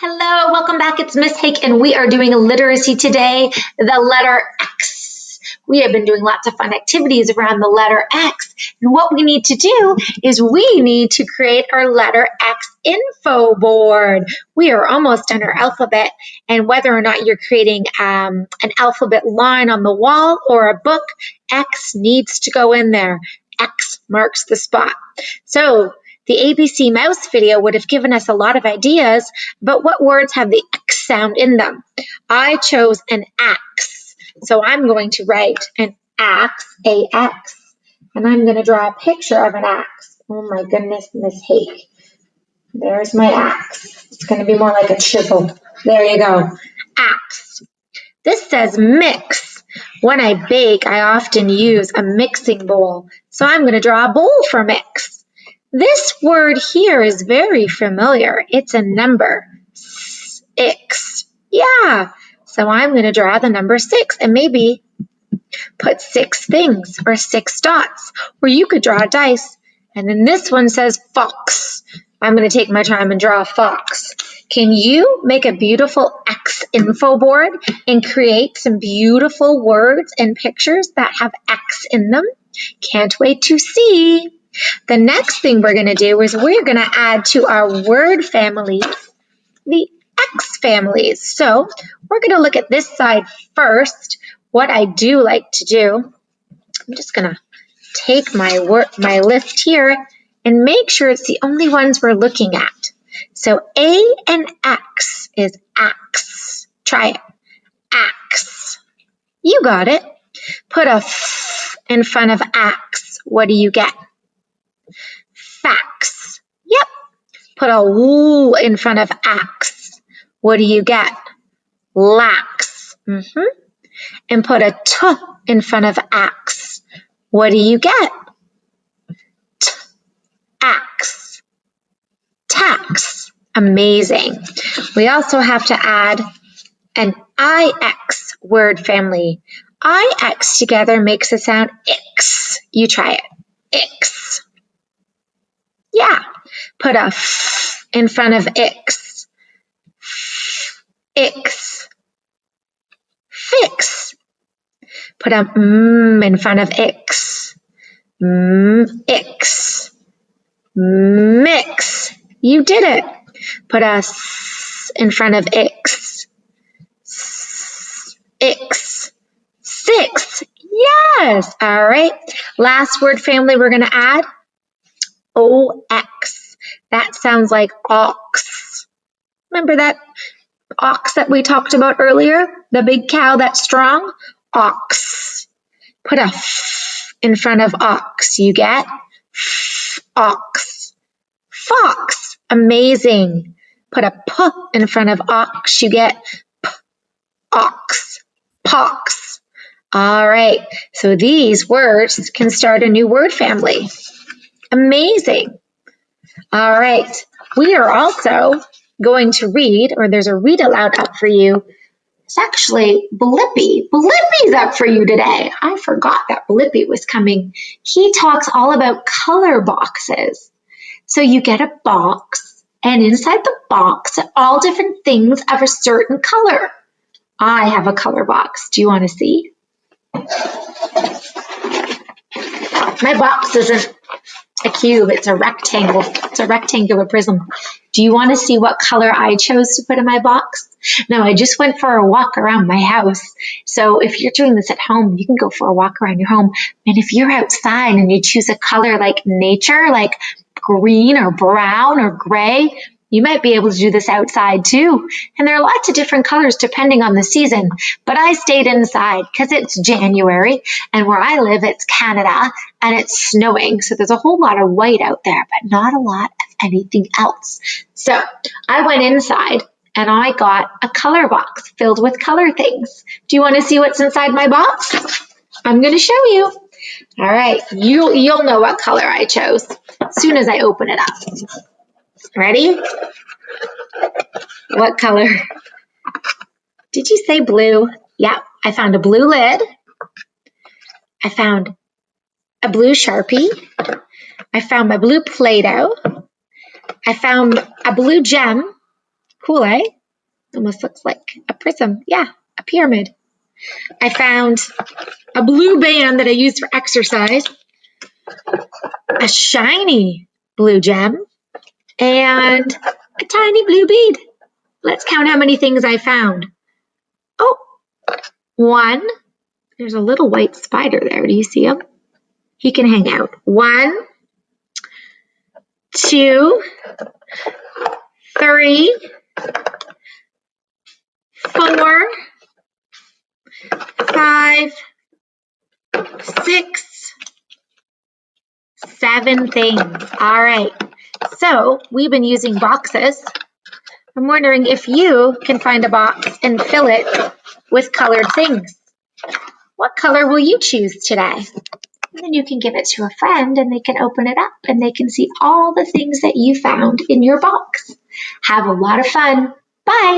Hello, welcome back. It's Miss Hake, and we are doing literacy today, the letter X. We have been doing lots of fun activities around the letter X, and what we need to do is we need to create our letter X info board. We are almost done our alphabet, and whether or not you're creating an alphabet line on the wall or a book, X needs to go in there. X marks the spot. So the ABC mouse video would have given us a lot of ideas, but what words have the X sound in them? I chose an axe. So I'm going to write an axe, A-X, and I'm going to draw a picture of an axe. Oh my goodness, Miss Hake. There's my axe. It's going to be more like a chisel. There you go. Axe. This says mix. When I bake, I often use a mixing bowl. So I'm going to draw a bowl for mix. This word here is very familiar. It's a number. 6. Yeah. So I'm going to draw the number 6 and maybe put 6 things or 6 dots. Or you could draw a dice. And then this one says fox. I'm going to take my time and draw a fox. Can you make a beautiful X info board and create some beautiful words and pictures that have X in them? Can't wait to see. The next thing we're going to do is we're going to add to our word families the X families. So we're going to look at this side first. What I do like to do, I'm just going to take my list here and make sure it's the only ones we're looking at. So A and X is axe. Try it. Axe. You got it. Put a F in front of axe. What do you get? Fax. Yep. Put a W in front of axe. What do you get? Lax. And put a T in front of axe. What do you get? Axe. Tax. Amazing. We also have to add an IX word family. IX together makes the sound X. You try it. X. Yeah. Put a F in front of X. X. Fix. Put a M in front of X. X. Mix. You did it. Put a S in front of X. X. Six. Yes. All right. Last word family we're going to add. OX. That sounds like ox. Remember that ox that we talked about earlier? The big cow that's strong? Ox. Put a F in front of ox. You get? Ox. Fox. Amazing. Put a P in front of ox. You get? Ox. Pox. All right. So these words can start a new word family. Amazing. All right. We are also going to read, or there's a read aloud up for you. It's actually Blippi. Blippi's up for you today. I forgot that Blippi was coming. He talks all about color boxes. So you get a box, and inside the box are all different things of a certain color. I have a color box. Do you want to see? My box isn't a cube, it's a rectangle. It's a rectangular prism. Do you want to see what color I chose to put in my box? No, I just went for a walk around my house. So if you're doing this at home, you can go for a walk around your home. And if you're outside and you choose a color like nature, like green or brown or gray, you might be able to do this outside too. And there are lots of different colors depending on the season. But I stayed inside because it's January, and where I live, it's Canada, and it's snowing. So there's a whole lot of white out there, but not a lot of anything else. So I went inside and I got a color box filled with color things. Do you want to see what's inside my box? I'm going to show you. All right. You'll know what color I chose as soon as I open it up. Ready? What color? Did you say blue? Yeah, I found a blue lid. I found a blue Sharpie. I found my blue Play-Doh. I found a blue gem. Cool, eh? Almost looks like a prism. Yeah, a pyramid. I found a blue band that I use for exercise, a shiny blue gem, and a tiny blue bead. Let's count how many things I found. Oh, one. There's a little white spider there. Do you see him? He can hang out. 1, 2, 3, 4, 5, 6, 7 things. All right. So we've been using boxes. I'm wondering if you can find a box and fill it with colored things. What color will you choose today? And then you can give it to a friend and they can open it up and they can see all the things that you found in your box. Have a lot of fun. Bye.